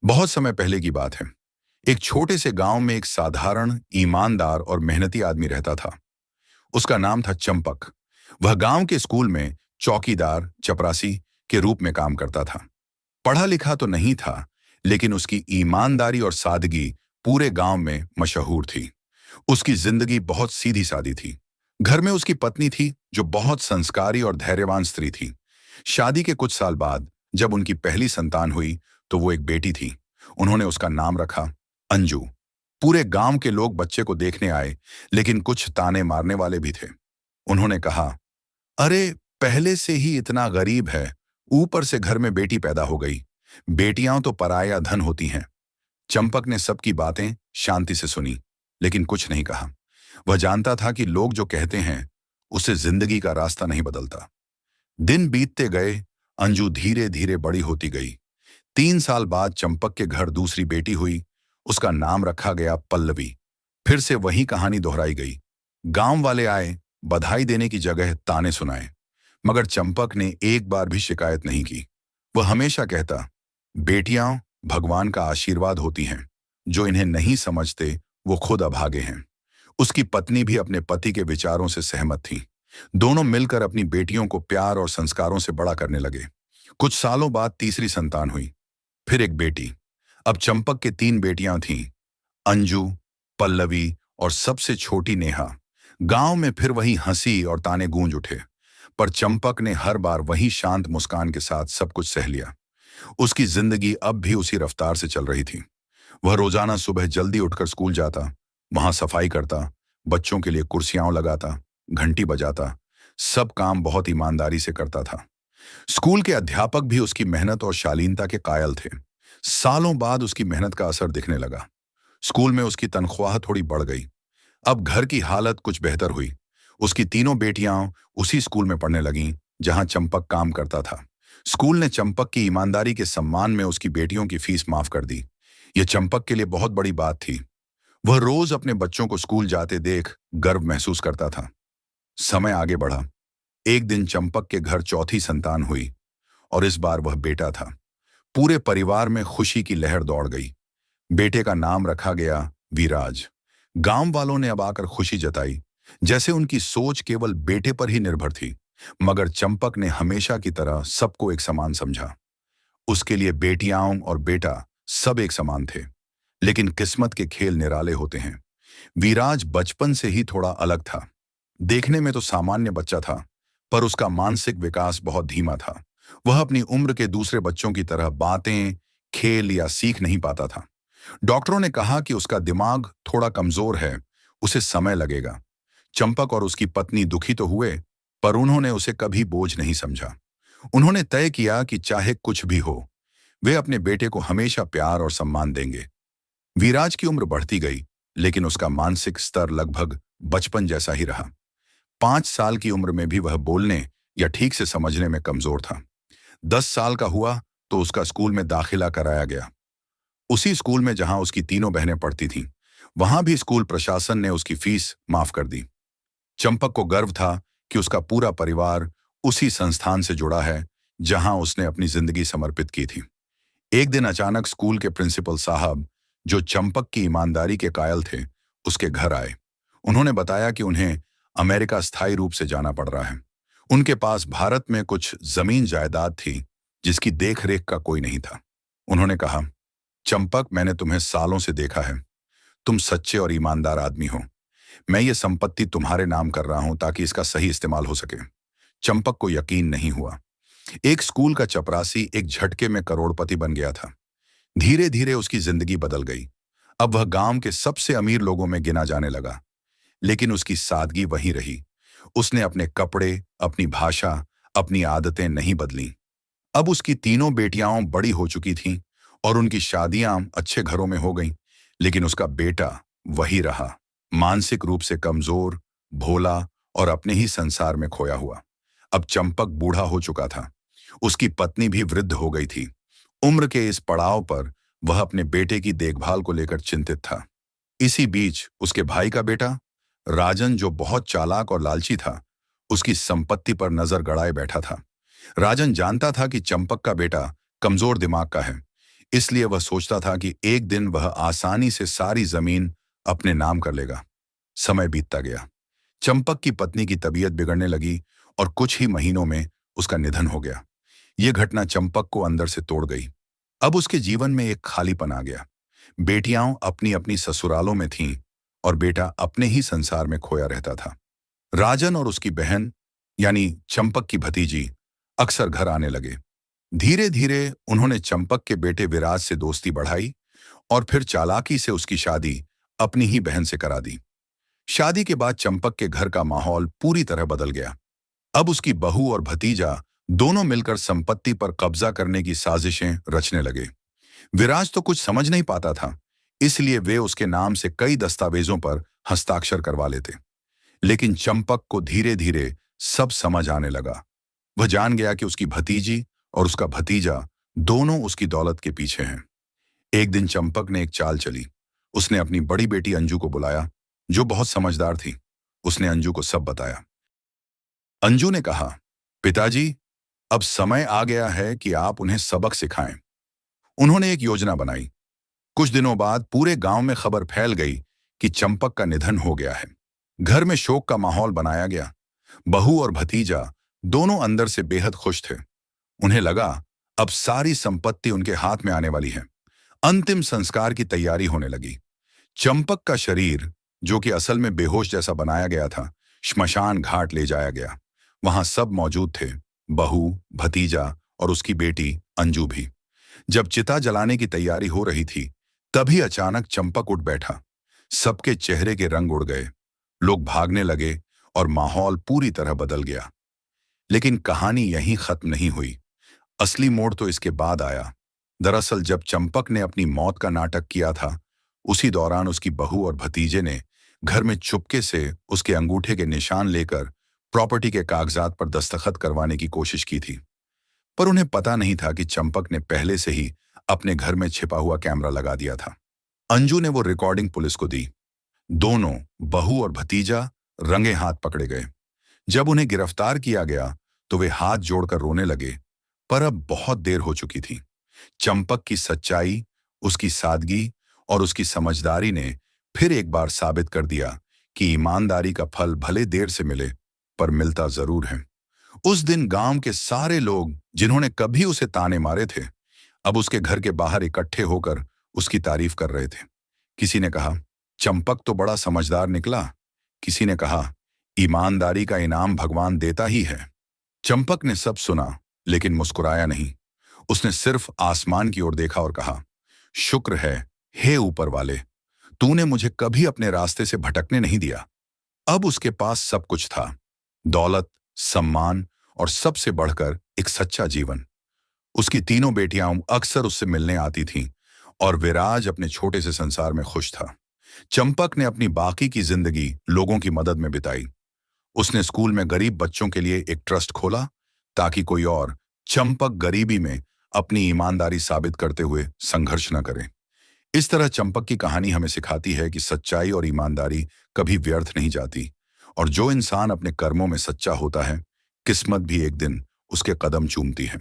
बहुत समय पहले की बात है। एक छोटे से गांव में एक साधारण, ईमानदार और मेहनती आदमी रहता था। उसका नाम था चंपक। वह गांव के स्कूल में चौकीदार, चपरासी के रूप में काम करता था। पढ़ा लिखा तो नहीं था, लेकिन उसकी ईमानदारी और सादगी पूरे गांव में मशहूर थी। उसकी जिंदगी बहुत सीधी सादी थी। घर में उसकी पत्नी थी, जो बहुत संस्कारी और धैर्यवान स्त्री थी। शादी के कुछ साल बाद जब उनकी पहली संतान हुई, तो वो एक बेटी थी। उन्होंने उसका नाम रखा अंजू। पूरे गांव के लोग बच्चे को देखने आए, लेकिन कुछ ताने मारने वाले भी थे। उन्होंने कहा, अरे, पहले से ही इतना गरीब है, ऊपर से घर में बेटी पैदा हो गई। बेटियां तो पराया धन होती हैं। चंपक ने सबकी बातें शांति से सुनी, लेकिन कुछ नहीं कहा। वह जानता था कि लोग जो कहते हैं, उससे जिंदगी का रास्ता नहीं बदलता। दिन बीतते गए, अंजू धीरे धीरे बड़ी होती गई। 3 साल बाद चंपक के घर दूसरी बेटी हुई। उसका नाम रखा गया पल्लवी। फिर से वही कहानी दोहराई गई। गांव वाले आए, बधाई देने की जगह ताने सुनाए, मगर चंपक ने एक बार भी शिकायत नहीं की। वह हमेशा कहता, बेटियां भगवान का आशीर्वाद होती हैं, जो इन्हें नहीं समझते वो खुद अभागे हैं। उसकी पत्नी भी अपने पति के विचारों से सहमत थी। दोनों मिलकर अपनी बेटियों को प्यार और संस्कारों से बड़ा करने लगे। कुछ सालों बाद तीसरी संतान हुई, फिर एक बेटी। अब चंपक के 3 बेटियां थीं, अंजू, पल्लवी और सबसे छोटी नेहा। गांव में फिर वही हंसी और ताने गूंज उठे, पर चंपक ने हर बार वही शांत मुस्कान के साथ सब कुछ सह लिया। उसकी जिंदगी अब भी उसी रफ्तार से चल रही थी। वह रोजाना सुबह जल्दी उठकर स्कूल जाता, वहां सफाई करता, बच्चों के लिए कुर्सियां लगाता, घंटी बजाता। सब काम बहुत ईमानदारी से करता था। स्कूल के अध्यापक भी उसकी मेहनत और शालीनता के कायल थे। सालों बाद उसकी मेहनत का असर दिखने लगा। स्कूल में उसकी तनख्वाह थोड़ी बढ़ गई। अब घर की हालत कुछ बेहतर हुई। उसकी तीनों बेटियां उसी स्कूल में पढ़ने लगीं, जहां चंपक काम करता था। स्कूल ने चंपक की ईमानदारी के सम्मान में उसकी बेटियों की फीस माफ कर दी। यह चंपक के लिए बहुत बड़ी बात थी। वह रोज अपने बच्चों को स्कूल जाते देख गर्व महसूस करता था। समय आगे बढ़ा। एक दिन चंपक के घर चौथी संतान हुई, और इस बार वह बेटा था। पूरे परिवार में खुशी की लहर दौड़ गई। बेटे का नाम रखा गया विराज। गांव वालों ने अब आकर खुशी जताई, जैसे उनकी सोच केवल बेटे पर ही निर्भर थी। मगर चंपक ने हमेशा की तरह सबको एक समान समझा। उसके लिए बेटियां और बेटा सब एक समान थे। लेकिन किस्मत के खेल निराले होते हैं। विराज बचपन से ही थोड़ा अलग था। देखने में तो सामान्य बच्चा था, पर उसका मानसिक विकास बहुत धीमा था। वह अपनी उम्र के दूसरे बच्चों की तरह बातें, खेल या सीख नहीं पाता था। डॉक्टरों ने कहा कि उसका दिमाग थोड़ा कमजोर है, उसे समय लगेगा। चंपक और उसकी पत्नी दुखी तो हुए, पर उन्होंने उसे कभी बोझ नहीं समझा। उन्होंने तय किया कि चाहे कुछ भी हो, वे अपने बेटे को हमेशा प्यार और सम्मान देंगे। विराज की उम्र बढ़ती गई, लेकिन उसका मानसिक स्तर लगभग बचपन जैसा ही रहा। 5 साल की उम्र में भी वह बोलने या ठीक से समझने में कमजोर था। 10 साल का हुआ तो उसका स्कूल में दाखिला कराया गया। उसी स्कूल में जहां उसकी तीनों बहनें पढ़ती थीं। वहां भी स्कूल प्रशासन ने उसकी फीस माफ कर दी। चंपक को गर्व था कि उसका पूरा परिवार उसी संस्थान से जुड़ा है, जहां उसने अपनी जिंदगी समर्पित की थी। एक दिन अचानक स्कूल के प्रिंसिपल साहब, जो चंपक की ईमानदारी के कायल थे, उसके घर आए। उन्होंने बताया कि उन्हें अमेरिका स्थायी रूप से जाना पड़ रहा है। उनके पास भारत में कुछ जमीन जायदाद थी, जिसकी देखरेख का कोई नहीं था। उन्होंने कहा, चंपक, मैंने तुम्हें सालों से देखा है। तुम सच्चे और ईमानदार आदमी हो। मैं ये संपत्ति तुम्हारे नाम कर रहा हूं ताकि इसका सही इस्तेमाल हो सके। चंपक को यकीन नहीं हुआ। एक स्कूल का चपरासी एक झटके में करोड़पति बन गया था। धीरे धीरे उसकी जिंदगी बदल गई। अब वह गांव के सबसे अमीर लोगों में गिना जाने लगा। लेकिन उसकी सादगी वही रही। उसने अपने कपड़े, अपनी भाषा, अपनी आदतें नहीं बदली। अब उसकी तीनों बेटियां बड़ी हो चुकी थीं और उनकी शादियां अच्छे घरों में हो गईं। लेकिन उसका बेटा वही रहा, मानसिक रूप से कमजोर, भोला और अपने ही संसार में खोया हुआ। अब चंपक बूढ़ा हो चुका था। उसकी पत्नी भी वृद्ध हो गई थी। उम्र के इस पड़ाव पर वह अपने बेटे की देखभाल को लेकर चिंतित था। इसी बीच उसके भाई का बेटा राजन, जो बहुत चालाक और लालची था, उसकी संपत्ति पर नजर गड़ाए बैठा था। राजन जानता था कि चंपक का बेटा कमजोर दिमाग का है, इसलिए वह सोचता था कि एक दिन वह आसानी से सारी जमीन अपने नाम कर लेगा। समय बीतता गया। चंपक की पत्नी की तबीयत बिगड़ने लगी और कुछ ही महीनों में उसका निधन हो गया। यह घटना चंपक को अंदर से तोड़ गई। अब उसके जीवन में एक खालीपन आ गया। बेटियां अपनी अपनी ससुरालों में थीं और बेटा अपने ही संसार में खोया रहता था। राजन और उसकी बहन यानी चंपक की भतीजी अक्सर घर आने लगे। धीरे धीरे उन्होंने चंपक के बेटे विराज से दोस्ती बढ़ाई और फिर चालाकी से उसकी शादी अपनी ही बहन से करा दी। शादी के बाद चंपक के घर का माहौल पूरी तरह बदल गया। अब उसकी बहू और भतीजा दोनों मिलकर संपत्ति पर कब्जा करने की साजिशें रचने लगे। विराज तो कुछ समझ नहीं पाता था, इसलिए वे उसके नाम से कई दस्तावेजों पर हस्ताक्षर करवा लेते। लेकिन चंपक को धीरे धीरे सब समझ आने लगा। वह जान गया कि उसकी भतीजी और उसका भतीजा दोनों उसकी दौलत के पीछे हैं। एक दिन चंपक ने एक चाल चली। उसने अपनी बड़ी बेटी अंजू को बुलाया, जो बहुत समझदार थी। उसने अंजू को सब बताया। अंजू ने कहा, पिताजी, अब समय आ गया है कि आप उन्हें सबक सिखाएं। उन्होंने एक योजना बनाई। कुछ दिनों बाद पूरे गांव में खबर फैल गई कि चंपक का निधन हो गया है। घर में शोक का माहौल बनाया गया। बहू और भतीजा दोनों अंदर से बेहद खुश थे। उन्हें लगा अब सारी संपत्ति उनके हाथ में आने वाली है। अंतिम संस्कार की तैयारी होने लगी। चंपक का शरीर, जो कि असल में बेहोश जैसा बनाया गया था, श्मशान घाट ले जाया गया। वहां सब मौजूद थे, बहू, भतीजा और उसकी बेटी अंजू भी। जब चिता जलाने की तैयारी हो रही थी, तभी अचानक चंपक उठ बैठा। सबके चेहरे के रंग उड़ गए। लोग भागने लगे और माहौल पूरी तरह बदल गया। लेकिन कहानी यहीं खत्म नहीं हुई। असली मोड़ तो इसके बाद आया। दरअसल जब चंपक ने अपनी मौत का नाटक किया था, उसी दौरान उसकी बहू और भतीजे ने घर में चुपके से उसके अंगूठे के निशान लेकर प्रॉपर्टी के कागजात पर दस्तखत करवाने की कोशिश की थी। पर उन्हें पता नहीं था कि चंपक ने पहले से ही अपने घर में छिपा हुआ कैमरा लगा दिया था। अंजू ने वो रिकॉर्डिंग पुलिस को दी। दोनों, बहू और भतीजा, रंगे हाथ पकड़े गए। जब उन्हें गिरफ्तार किया गया तो वे हाथ जोड़कर रोने लगे, पर अब बहुत देर हो चुकी थी। चंपक की सच्चाई, उसकी सादगी और उसकी समझदारी ने फिर एक बार साबित कर दिया कि ईमानदारी का फल भले देर से मिले, पर मिलता जरूर है। उस दिन गांव के सारे लोग, जिन्होंने कभी उसे ताने मारे थे, अब उसके घर के बाहर इकट्ठे होकर उसकी तारीफ कर रहे थे। किसी ने कहा, चंपक तो बड़ा समझदार निकला। किसी ने कहा, ईमानदारी का इनाम भगवान देता ही है। चंपक ने सब सुना, लेकिन मुस्कुराया नहीं। उसने सिर्फ आसमान की ओर देखा और कहा, शुक्र है, हे ऊपर वाले, तूने मुझे कभी अपने रास्ते से भटकने नहीं दिया। अब उसके पास सब कुछ था, दौलत, सम्मान और सबसे बढ़कर एक सच्चा जीवन। उसकी तीनों बेटियां अक्सर उससे मिलने आती थीं और विराज अपने छोटे से संसार में खुश था। चंपक ने अपनी बाकी की जिंदगी लोगों की मदद में बिताई। उसने स्कूल में गरीब बच्चों के लिए एक ट्रस्ट खोला ताकि कोई और चंपक गरीबी में अपनी ईमानदारी साबित करते हुए संघर्ष न करे। इस तरह चंपक की कहानी हमें सिखाती है कि सच्चाई और ईमानदारी कभी व्यर्थ नहीं जाती, और जो इंसान अपने कर्मों में सच्चा होता है, किस्मत भी एक दिन उसके कदम चूमती है।